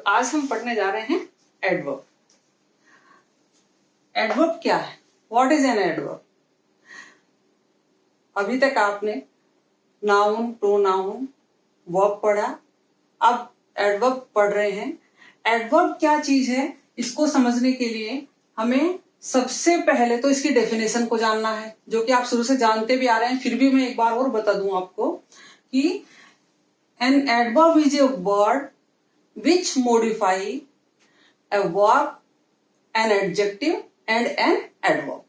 आज हम पढ़ने जा रहे हैं एडवर्ब। एडवर्ब क्या है? What is an adverb? अभी तक आपने नाउन, प्रोनाउन, वर्ब पढ़ा, अब एडवर्ब पढ़ रहे हैं। एडवर्ब क्या चीज है, इसको समझने के लिए हमें सबसे पहले तो इसकी डेफिनेशन को जानना है, जो कि आप शुरू से जानते भी आ रहे हैं, फिर भी मैं एक बार और बता दूं आपको कि an adverb is a word which modify a verb, an adjective and an adverb।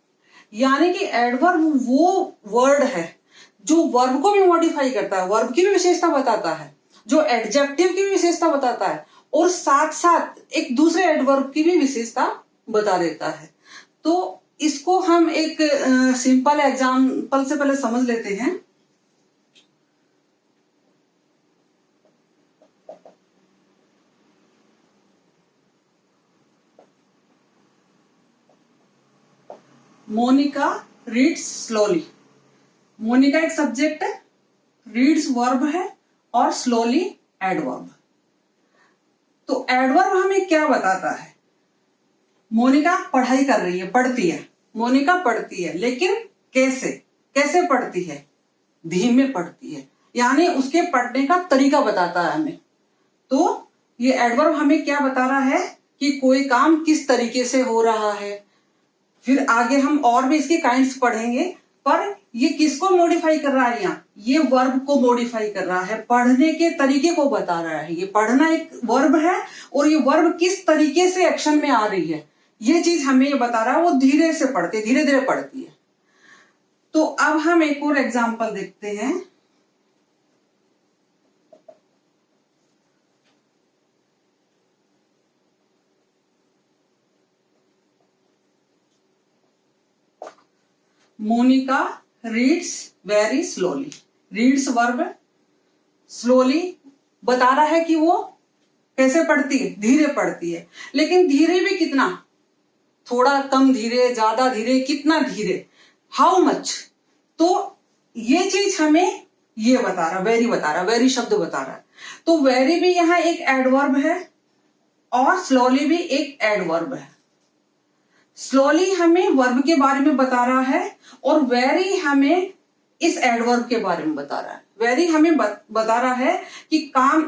यानी कि एडवर्ब वो वर्ड है जो वर्ब को भी मॉडिफाई करता है, वर्ब की भी विशेषता बताता है, जो एडजेक्टिव की भी विशेषता बताता है और साथ साथ एक दूसरे एडवर्ब की भी विशेषता बता देता है। तो इसको हम एक सिंपल एग्जाम्पल से पहले समझ लेते हैं। Monica reads slowly. मोनिका एक सब्जेक्ट है, रीड्स वर्ब है और स्लोली एडवर्ब। तो एडवर्ब हमें क्या बताता है? मोनिका पढ़ाई कर रही है, पढ़ती है, मोनिका पढ़ती है, लेकिन कैसे पढ़ती है? धीमे पढ़ती है, यानी उसके पढ़ने का तरीका बताता है हमें। तो ये एडवर्ब हमें क्या बता रहा है कि कोई काम किस तरीके से हो रहा है। फिर आगे हम और भी इसके काइंड्स पढ़ेंगे, पर ये किसको मॉडिफाई कर रहा है? यहाँ ये वर्ब को मॉडिफाई कर रहा है, पढ़ने के तरीके को बता रहा है। ये पढ़ना एक वर्ब है और ये वर्ब किस तरीके से एक्शन में आ रही है, ये चीज हमें ये बता रहा है। वो धीरे से पढ़ती है, धीरे धीरे पढ़ती है। तो अब हम एक और एग्जाम्पल देखते हैं। Monica reads very slowly. Reads verb, slowly बता रहा है कि वो कैसे पढ़ती है, धीरे पढ़ती है। लेकिन धीरे भी कितना? थोड़ा कम धीरे, ज्यादा धीरे, कितना धीरे, हाउ मच। तो ये चीज हमें ये बता रहा, वेरी बता रहा, वेरी शब्द बता रहा है। तो वेरी भी यहां एक एडवर्ब है और स्लोली भी एक एडवर्ब है। स्लोली हमें वर्ब के बारे में बता रहा है और वेरी हमें इस एडवर्ब के बारे में बता रहा है। वेरी हमें बता रहा है कि काम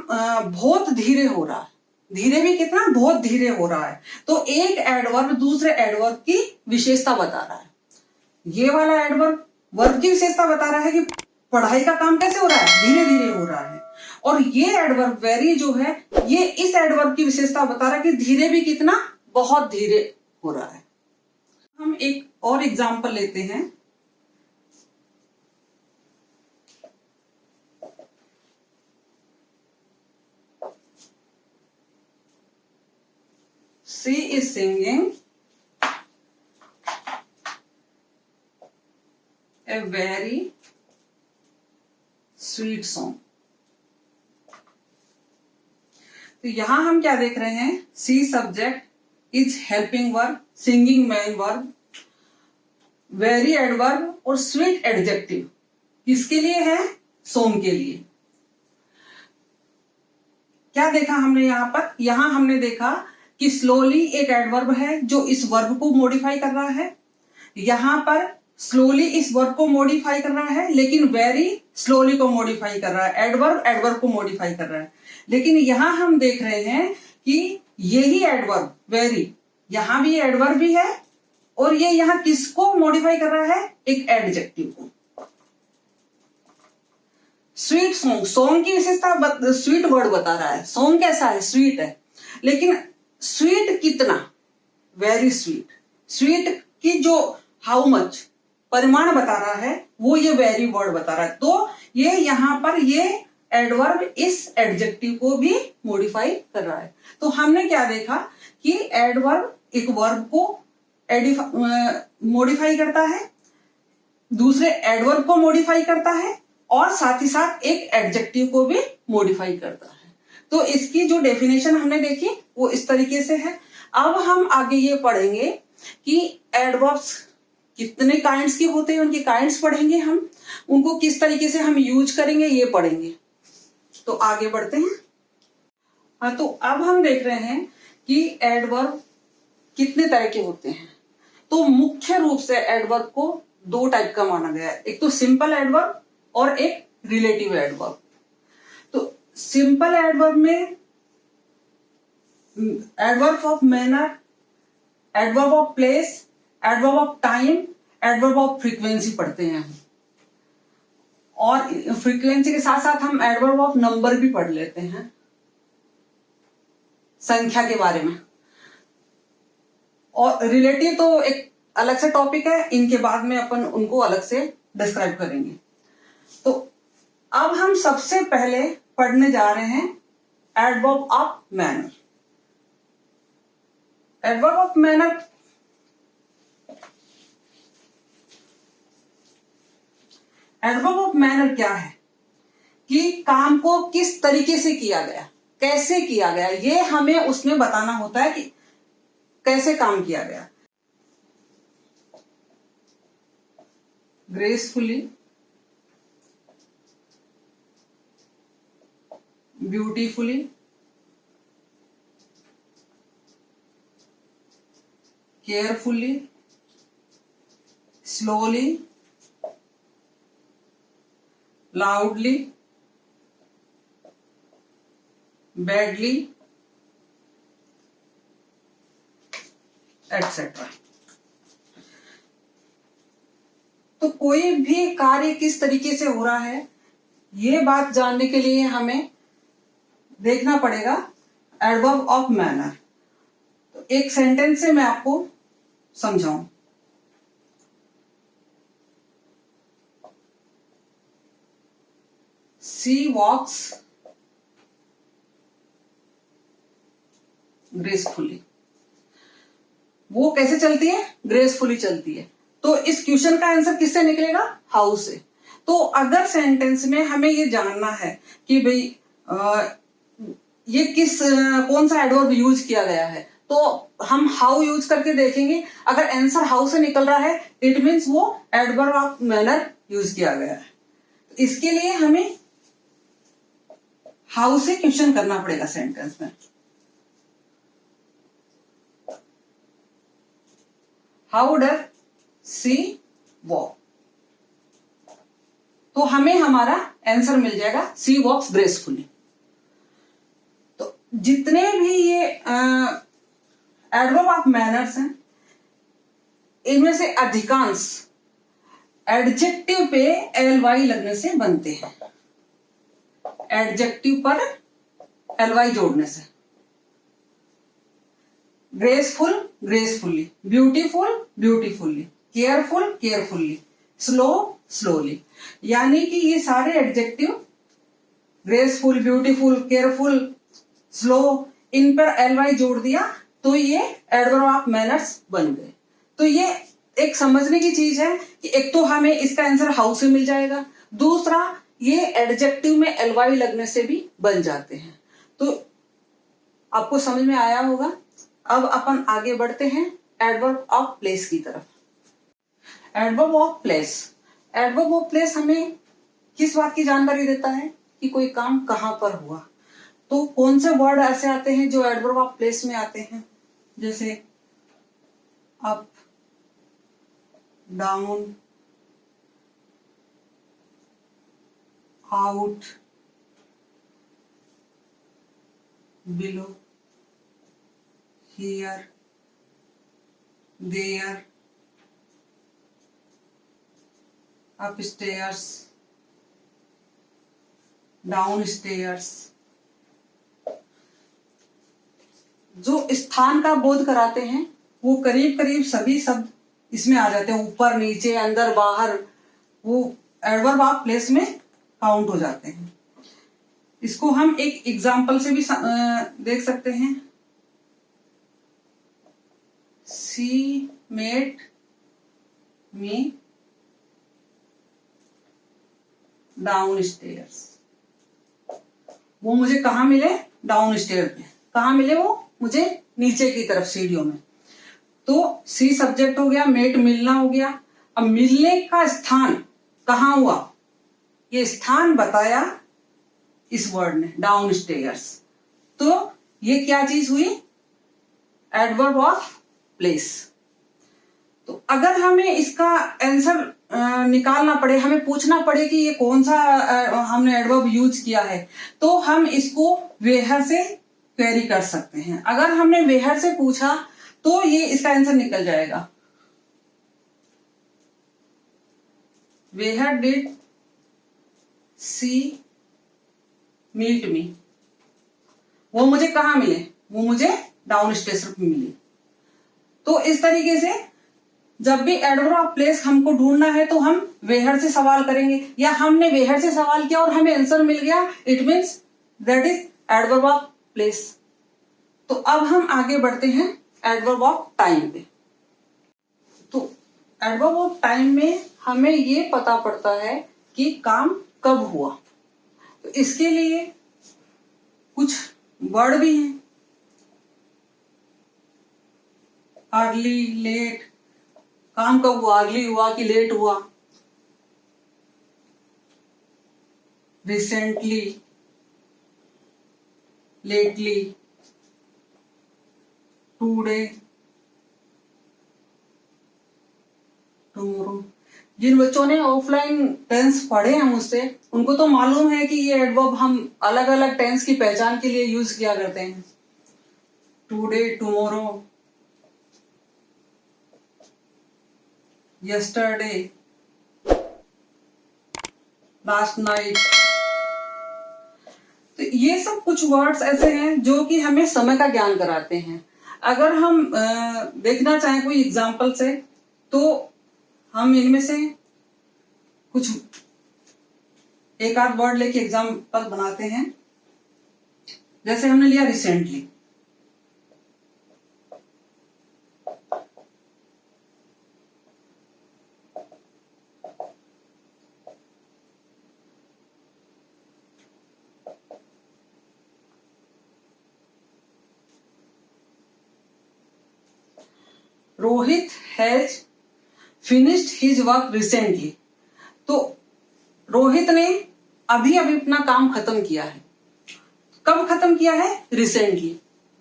बहुत धीरे हो रहा है। धीरे भी कितना? बहुत धीरे हो रहा है। तो एक एडवर्ब दूसरे एडवर्ब की विशेषता बता रहा है। ये वाला एडवर्ब वर्ब की विशेषता बता रहा है कि पढ़ाई का काम कैसे हो रहा है, धीरे धीरे हो रहा है। और ये एडवर्ब वेरी जो है, ये इस एडवर्ब की विशेषता बता रहा है कि धीरे भी कितना? बहुत धीरे हो रहा है। हम एक और एग्जाम्पल लेते हैं। She is singing a very sweet song। तो यहां हम क्या देख रहे हैं? She subject, is helping verb, singing main verb, very adverb और स्वीट एडजेक्टिव किसके लिए है? सॉन्ग के लिए। क्या देखा हमने यहां पर? यहां हमने देखा कि स्लोली एक एडवर्ब है जो इस वर्ब को मॉडिफाई कर रहा है। यहां पर स्लोली इस वर्ब को मॉडिफाई कर रहा है, लेकिन वेरी स्लोली को मॉडिफाई कर रहा है। एडवर्ब एडवर्ब को मॉडिफाई कर रहा है। लेकिन यहां हम देख रहे हैं कि यही एडवर्ब वेरी, यहां भी एडवर्ब भी है और ये यहां किसको मॉडिफाई कर रहा है? एक एडजेक्टिव को। स्वीट सॉन्ग, सॉन्ग की विशेषता स्वीट वर्ड बता रहा है। सॉन्ग कैसा है? स्वीट है। लेकिन स्वीट कितना? Very sweet. स्वीट की जो हाउ मच परिमाण बता रहा है, वो ये वेरी वर्ड बता रहा है। तो ये यहां पर ये एडवर्ब इस एडजेक्टिव को भी मॉडिफाई कर रहा है। तो हमने क्या देखा कि एडवर्ब एक वर्ब को मॉडिफाई करता है, दूसरे एडवर्ब को मॉडिफाई करता है और साथ ही साथ एक एडजेक्टिव को भी मॉडिफाई करता है। तो इसकी जो डेफिनेशन हमने देखी वो इस तरीके से है। अब हम आगे ये पढ़ेंगे कि एडवर्ब्स कितने काइंड्स के होते हैं, उनके काइंड्स पढ़ेंगे हम, उनको किस तरीके से हम यूज करेंगे ये पढ़ेंगे। तो आगे बढ़ते हैं। हाँ, तो अब हम देख रहे हैं कि एडवर्ब कितने तरह के होते हैं। तो मुख्य रूप से एडवर्ब को दो टाइप का माना गया है, एक तो सिंपल एडवर्ब और एक रिलेटिव एडवर्ब। तो सिंपल एडवर्ब में adverb of manner, adverb of place, adverb of time, adverb of frequency पढ़ते हैं हम, और फ्रीक्वेंसी के साथ साथ हम एडवर्ब ऑफ नंबर भी पढ़ लेते हैं, संख्या के बारे में। और रिलेटिव तो एक अलग से टॉपिक है, इनके बाद में अपन उनको अलग से डिस्क्राइब करेंगे। तो अब हम सबसे पहले पढ़ने जा रहे हैं adverb of manner. Adverb of manner adverb of manner क्या है कि काम को किस तरीके से किया गया, कैसे किया गया, ये हमें उसमें बताना होता है कि कैसे काम किया गया। Gracefully, beautifully, carefully, slowly, loudly, badly, etc. तो कोई भी कार्य किस तरीके से हो रहा है, ये बात जानने के लिए हमें देखना पड़ेगा एडवर्ब ऑफ मैनर। तो एक सेंटेंस से मैं आपको समझाऊं। She walks gracefully। वो कैसे चलती है? ग्रेसफुली चलती है। तो इस क्वेश्चन का आंसर किससे निकलेगा? हाउ से। तो अगर सेंटेंस में हमें ये जानना है कि भाई ये कौन सा एडवर्ब यूज किया गया है, तो हम हाउ यूज करके देखेंगे। अगर आंसर हाउ से निकल रहा है, इट मीन्स वो एडवर्ब ऑफ मैनर यूज किया गया है। तो इसके लिए हमें हाउ से क्वेश्चन करना पड़ेगा सेंटेंस में। हाउ डज सी वॉक, तो हमें हमारा आंसर मिल जाएगा सी वॉक्स ग्रेसफुली। तो जितने भी ये एडवर्ब ऑफ मैनर्स हैं, इनमें से अधिकांश एडजेक्टिव पे एल-वाई लगने से बनते हैं। एडजेक्टिव पर एल-वाई जोड़ने से। Graceful gracefully, beautiful beautifully, careful carefully, slow slowly, यानी कि ये सारे adjective graceful, beautiful, careful, slow, इन पर एल-वाई जोड़ दिया तो ये एडवर्ब ऑफ मैनर्स बन गए। तो ये एक समझने की चीज है कि एक तो हमें इसका आंसर हाउ से मिल जाएगा, दूसरा ये एडजेक्टिव में एल-वाई लगने से भी बन जाते हैं। तो आपको समझ में आया होगा। अब अपन आगे बढ़ते हैं एडवर्ब ऑफ प्लेस की तरफ। Adverb of place, adverb of place हमें किस बात की जानकारी देता है कि कोई काम कहां पर हुआ। तो कौन से वर्ड ऐसे आते हैं जो एडवर्ब ऑफ प्लेस में आते हैं, जैसे up, down, out, below, here, there, upstairs, downstairs. जो स्थान का बोध कराते हैं वो करीब करीब सभी शब्द इसमें आ जाते हैं, ऊपर नीचे अंदर बाहर, वो एडवर्ब ऑफ प्लेस में काउंट हो जाते हैं। इसको हम एक एग्जाम्पल से भी देख सकते हैं। She made me down stairs. वो मुझे कहाँ मिले? डाउन स्टेयर पे। कहाँ मिले वो? मुझे नीचे की तरफ सीढ़ियों में। तो सी सब्जेक्ट हो गया, मेट मिलना हो गया। अब मिलने का स्थान कहाँ हुआ, ये स्थान बताया इस वर्ड ने, डाउन स्टेयर्स। तो ये क्या चीज हुई, एडवर्ब ऑफ प्लेस। तो अगर हमें इसका आंसर निकालना पड़े, हमें पूछना पड़े कि ये कौन सा हमने एडवर्ब यूज किया है, तो हम इसको वेयर से क्वेरी कर सकते हैं। अगर हमने वेयर से पूछा तो ये इसका आंसर निकल जाएगा, where did she meet me. वो मुझे कहाँ मिले, वो मुझे डाउन स्टेशन पे मिली। तो इस तरीके से जब भी एडवर्ब ऑफ प्लेस हमको ढूंढना है तो हम वेयर से सवाल करेंगे, या हमने वेयर से सवाल किया और हमें आंसर मिल गया, it means that is adverb of place. तो अब हम आगे बढ़ते हैं एडवर्ब ऑफ टाइम पे। तो एडवर्ब ऑफ टाइम में हमें ये पता पड़ता है कि काम कब हुआ। तो इसके लिए कुछ वर्ड भी हैं, अर्ली, लेट। काम कब हुआ, अर्ली हुआ कि लेट हुआ, रिसेंटली, लेटली, टुडे, टुमारो। जिन बच्चों ने ऑफलाइन टेंस पढ़े हैं मुझसे, उनको तो मालूम है कि ये एडवर्ब हम अलग अलग टेंस की पहचान के लिए यूज किया करते हैं। Today, tomorrow, yesterday, last night। तो ये सब कुछ वर्ड्स ऐसे हैं जो कि हमें समय का ज्ञान कराते हैं। अगर हम देखना चाहें कोई एग्जाम्पल से, तो हम इनमें से कुछ एक आध वर्ड लेके एग्जाम्पल बनाते हैं। जैसे हमने लिया recently, Rohit has finished his work recently. तो रोहित ने अभी अभी अपना काम खत्म किया है। कब खत्म किया है, रिसेंटली।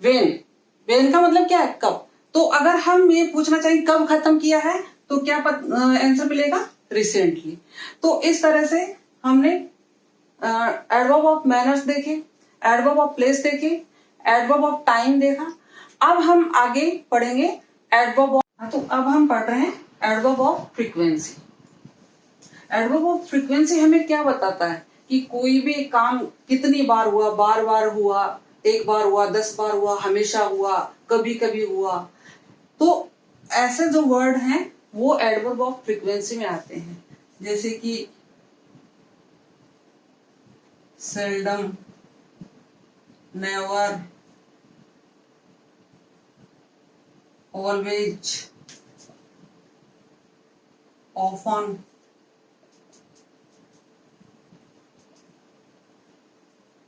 वेन, वेन का मतलब क्या है, कब। तो अगर हम ये पूछना चाहिए कब खत्म किया है, तो क्या आंसर मिलेगा, रिसेंटली। तो इस तरह से हमने एडवर्ब ऑफ मैनर्स देखे, एडवर्ब ऑफ प्लेस देखे, एडवर्ब ऑफ टाइम देखा। अब हम आगे पढ़ेंगे एडवर्ब ऑफ, तो अब हम पढ़ रहे हैं adverb of frequency. Adverb of frequency हमें क्या बताता है कि कोई भी काम कितनी बार हुआ, बार बार हुआ, एक बार हुआ, 10 बार हुआ, हमेशा हुआ, कभी कभी हुआ। तो ऐसे जो वर्ड हैं वो एडवर्ब ऑफ फ्रीक्वेंसी में आते हैं, जैसे कि seldom, never, always, often,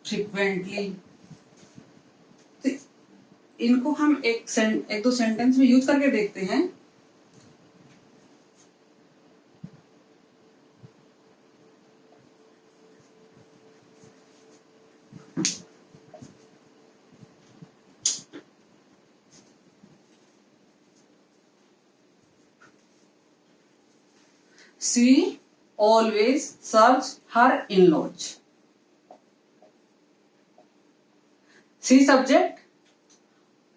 frequently. तो इनको हम एक दो सेंटेंस में यूज करके देखते हैं। She always serves her in-laws. She subject,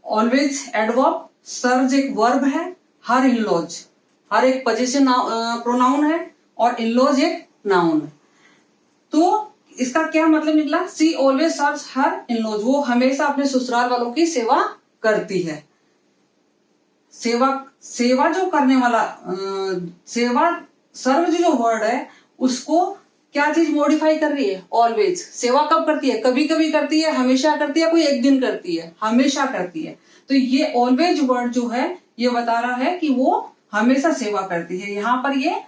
always adverb, serves एक वर्ब है, हर in-laws, हर एक पोजीशन प्रोनाउन है, और in-laws एक नाउन है। तो इसका क्या मतलब निकला, सी ऑलवेज सर्व्स हर in-laws, वो हमेशा अपने ससुराल वालों की सेवा करती है। सेवा जो करने वाला, सेवा, सर्व जो वर्ड है उसको क्या चीज मॉडिफाई कर रही है, ऑलवेज। सेवा कब करती है, कभी कभी करती है, हमेशा करती है, कोई एक दिन करती है, हमेशा करती है। तो ये ऑलवेज वर्ड जो है ये बता रहा है कि वो हमेशा सेवा करती है। यहां पर ये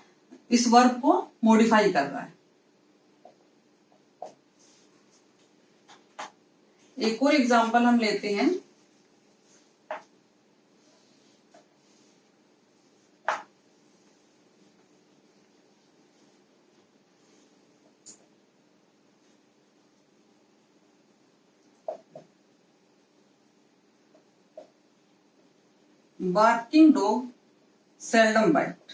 इस वर्ब को मॉडिफाई कर रहा है। एक और एग्जांपल हम लेते हैं। Barking dog seldom bite.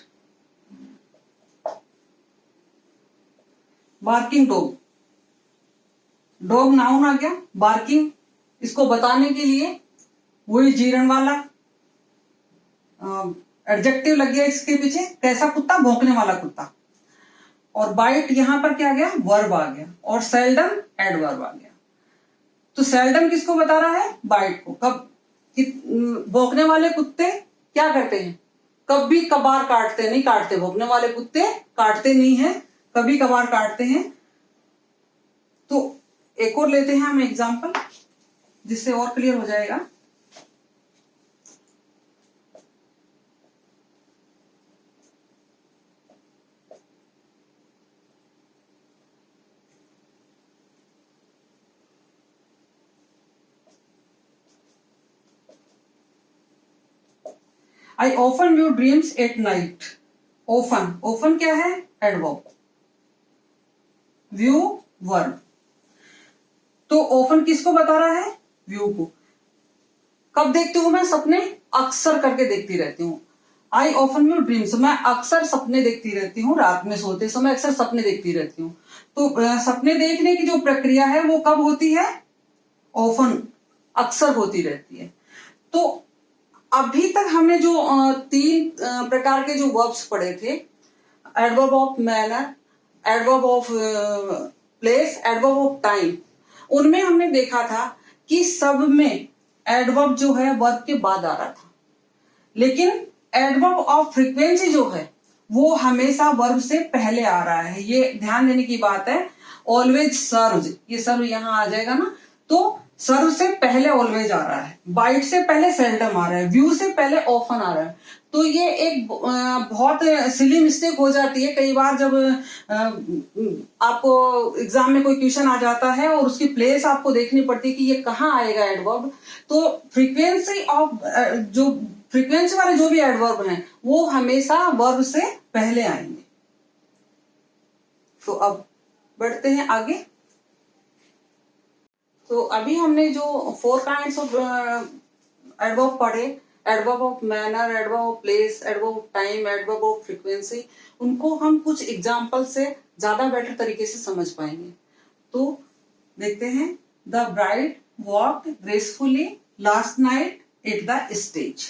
Barking dog, dog noun आ गया, बार्किंग इसको बताने के लिए वही जीरण वाला एडजेक्टिव लग गया इसके पीछे, कैसा कुत्ता, भौंकने वाला कुत्ता। और बाइट यहां पर क्या आ गया, वर्ब आ गया, और सेल्डम एडवर्ब आ गया। तो सेल्डम किसको बता रहा है, बाइट को। कब भौंकने वाले कुत्ते क्या करते हैं, कभी कभार काटते, नहीं काटते, भौंकने वाले कुत्ते काटते नहीं है, कभी कभार काटते हैं। तो एक और लेते हैं हम एग्जांपल, जिससे और क्लियर हो जाएगा। I often view dreams at night. Often क्या है, एडवर्ब, व्यू वर्ब। तो often किसको बता रहा है, व्यू को। कब देखती हूं मैं सपने, अक्सर करके देखती रहती हूँ। I often view dreams, मैं अक्सर सपने देखती रहती हूँ, रात में सोते समय अक्सर सपने देखती रहती हूँ। तो सपने देखने की जो प्रक्रिया है वो कब होती है, often, अक्सर होती रहती है। तो अभी तक हमने जो तीन प्रकार के जो वर्ब्स पढ़े थे, adverb of manner, adverb of place, adverb of time, उनमें हमने देखा था कि सब में एडवर्ब जो है वर्ब के बाद आ रहा था, लेकिन एडवर्ब ऑफ फ्रीक्वेंसी जो है वो हमेशा वर्ब से पहले आ रहा है। ये ध्यान देने की बात है। ऑलवेज सर्व, ये सर्व यहां आ जाएगा ना, तो सर्व से पहले ऑलवेज आ रहा है, बाइट से पहले सेल्डम आ रहा है, व्यू से पहले ऑफन आ रहा है। तो ये एक बहुत सिली मिस्टेक हो जाती है कई बार, जब आपको एग्जाम में कोई क्वेश्चन आ जाता है और उसकी प्लेस आपको देखनी पड़ती है कि ये कहाँ आएगा एडवर्ब। तो फ्रीक्वेंसी ऑफ जो फ्रीक्वेंसी वाले जो भी एडवर्ब हैं वो हमेशा वर्ब से पहले आएंगे। तो अब बढ़ते हैं आगे। तो अभी हमने जो 4 काइंड्स ऑफ एडवर्ब पढ़े, adverb of manner, adverb of place, adverb of time, adverb of frequency, उनको हम कुछ एग्जांपल से ज्यादा बेटर तरीके से समझ पाएंगे। तो देखते हैं। The bride walked gracefully last night eight the stage.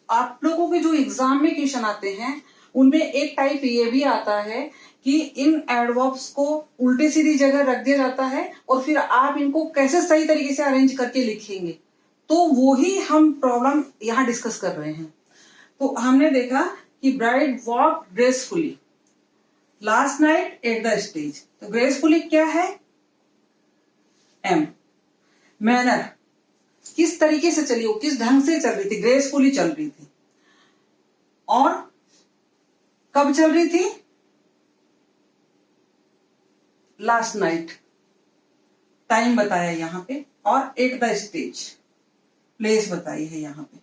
आप लोगों के जो एग्जाम में क्वेश्चन आते हैं उनमें एक टाइप ये भी आता है कि इन एडवर्ब्स को उल्टे सीधी जगह रख दिया जाता है और फिर आप इनको कैसे सही तरीके से अरेंज करके लिखेंगे। तो वो ही हम प्रॉब्लम यहां डिस्कस कर रहे हैं। तो हमने देखा कि bride walk gracefully last night eight the stage. तो ग्रेसफुली क्या है, एम। मैनर, किस तरीके से चली, वो किस ढंग से चल रही थी, ग्रेसफुली चल रही थी। और कब चल रही थी, लास्ट नाइट, टाइम बताया यहां पे, और एट द स्टेज, प्लेस बताई है यहां पे।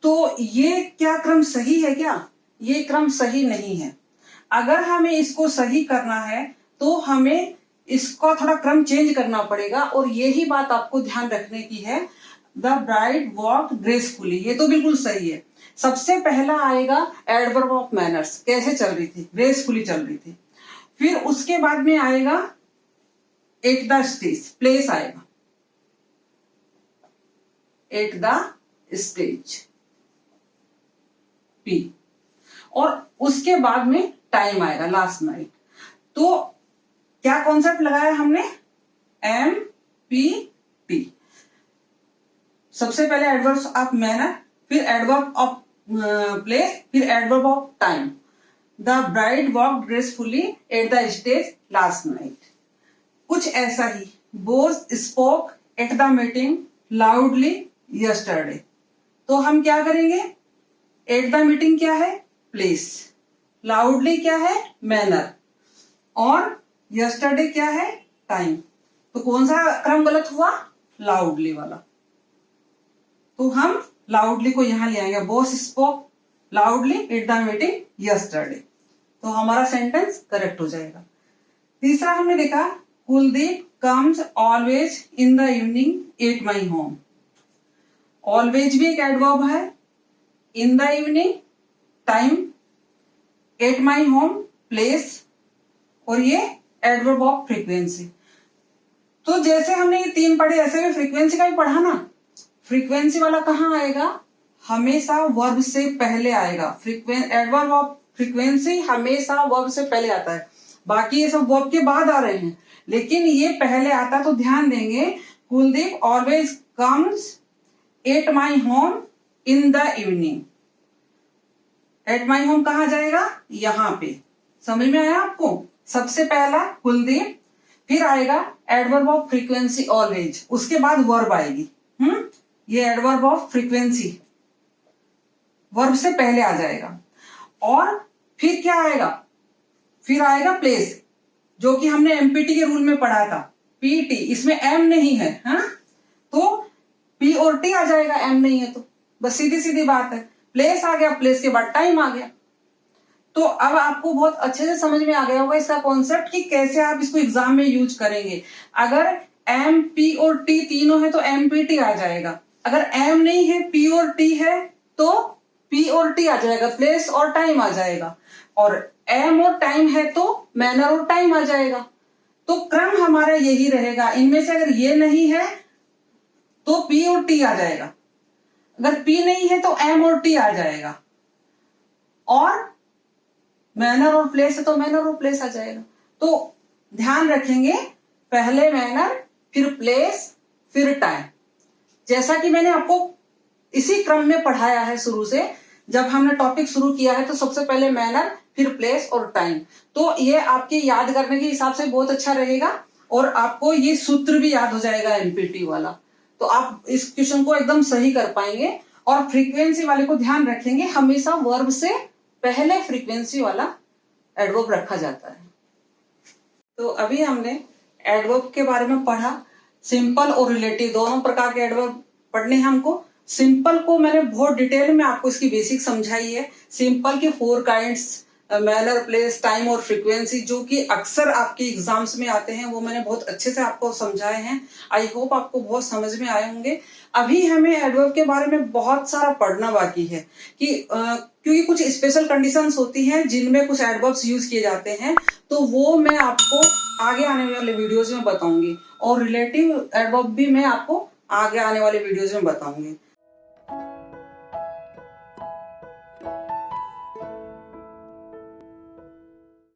तो ये क्या क्रम सही है क्या, ये क्रम सही नहीं है। अगर हमें इसको सही करना है तो हमें इसका थोड़ा क्रम चेंज करना पड़ेगा, और यही बात आपको ध्यान रखने की है। द ब्राइड वॉक्ड ग्रेसफुली, ये तो बिल्कुल सही है। सबसे पहला आएगा एडवर्ब ऑफ मैनर्स, कैसे चल रही थी, ग्रेसफुली चल रही थी। फिर उसके बाद में आएगा एट द स्टेज, प्लेस आएगा, एट द स्टेज, पी, और उसके बाद में टाइम आएगा, लास्ट नाइट। तो क्या कॉन्सेप्ट लगाया हमने, एम पी टी। सबसे पहले एडवर्ब ऑफ मैनर, फिर एडवर्ब ऑफ प्लेस, फिर adverb of time. The bride walked gracefully at the stage last night. कुछ ऐसा ही, both spoke at the meeting loudly yesterday. तो हम क्या करेंगे, एट द मीटिंग क्या है, प्लेस, लाउडली क्या है, मैनर, और यस्टरडे क्या है, टाइम। तो कौन सा क्रम गलत हुआ, लाउडली वाला। तो हम लाउडली को यहां ले आएंगे, both spoke loudly eight the meeting yesterday. तो हमारा सेंटेंस करेक्ट हो जाएगा। तीसरा हमने देखा Kuldeep comes always in the evening at my home. Always भी एक एडवर्ब है, in the evening time, at my home place, और ये एडवर्ब ऑफ फ्रीक्वेंसी। तो जैसे हमने ये तीन पढ़े ऐसे भी फ्रीक्वेंसी का भी पढ़ा ना। फ्रीक्वेंसी वाला कहाँ आएगा? हमेशा वर्ब से पहले आएगा। एडवर्ब ऑफ फ्रीक्वेंसी हमेशा वर्ब से पहले आता है। बाकी ये सब वर्ब के बाद आ रहे हैं, लेकिन ये पहले आता। तो ध्यान देंगे, Kuldeep always comes at my home in the evening. At my home कहाँ जाएगा? यहाँ पे। समझ में आया आपको? सबसे पहला कुलदीप, फिर आएगा एडवर्ब ऑफ फ्रीक्वेंसी ऑलवेज, उसके बाद वर्ब आएगी। ये एडवर्ब ऑफ फ्रीक्वेंसी वर्ब से पहले आ जाएगा। और फिर क्या आएगा? फिर आएगा प्लेस, जो कि हमने एमपीटी के रूल में पढ़ा था। पीटी, इसमें एम नहीं है, तो पी और टी आ जाएगा, एम नहीं है तो। बस सीधी सीधी बात है। प्लेस आ गया, प्लेस के बाद टाइम आ गया। तो अब आपको बहुत अच्छे से समझ में आ गया होगा इसका कॉन्सेप्ट कि कैसे आप इसको एग्जाम में यूज करेंगे। अगर एम, पी और टी तीनों है तो एमपीटी आ जाएगा। अगर एम नहीं है, पी और टी है तो पी और टी आ जाएगा, प्लेस और टाइम आ जाएगा। और एम और टाइम है तो मैनर और टाइम आ जाएगा। तो क्रम हमारा यही रहेगा। इनमें से अगर ये नहीं है तो पी और टी आ जाएगा, अगर पी नहीं है तो एम और टी आ जाएगा, और मैनर और प्लेस है तो मैनर और प्लेस आ जाएगा। तो ध्यान रखेंगे, पहले मैनर, फिर प्लेस, फिर टाइम। जैसा कि मैंने आपको इसी क्रम में पढ़ाया है शुरू से। जब हमने टॉपिक शुरू किया है तो सबसे पहले मैनर, फिर प्लेस और टाइम। तो ये आपके याद करने के हिसाब से बहुत अच्छा रहेगा, और आपको ये सूत्र भी याद हो जाएगा एमपीटी वाला। तो आप इस क्वेश्चन को एकदम सही कर पाएंगे। और फ्रीक्वेंसी वाले को ध्यान रखेंगे, हमेशा वर्ब से पहले फ्रीक्वेंसी वाला एडवर्ब रखा जाता है। तो अभी हमने एडवर्ब के बारे में पढ़ा। सिंपल और रिलेटिव दोनों प्रकार के एडवर्ब पढ़ने हैं हमको। सिंपल को मैंने बहुत डिटेल में आपको इसकी बेसिक समझाई है। सिंपल के 4 काइंड्स, मैनर, प्लेस, टाइम और फ्रीक्वेंसी, जो कि अक्सर आपके एग्जाम्स में आते हैं, वो मैंने बहुत अच्छे से आपको समझाए हैं। आई होप आपको बहुत समझ में आए होंगे। अभी हमें एडवर्ब के बारे में बहुत सारा पढ़ना बाकी है, कि क्योंकि कुछ स्पेशल कंडीशंस होती हैं जिनमें कुछ एडवर्ब्स यूज किए जाते हैं। तो वो मैं आपको आगे आने वाले वीडियोज में बताऊंगी, और रिलेटिव एडवर्ब भी मैं आपको आगे आने वाले वीडियोज में बताऊंगी।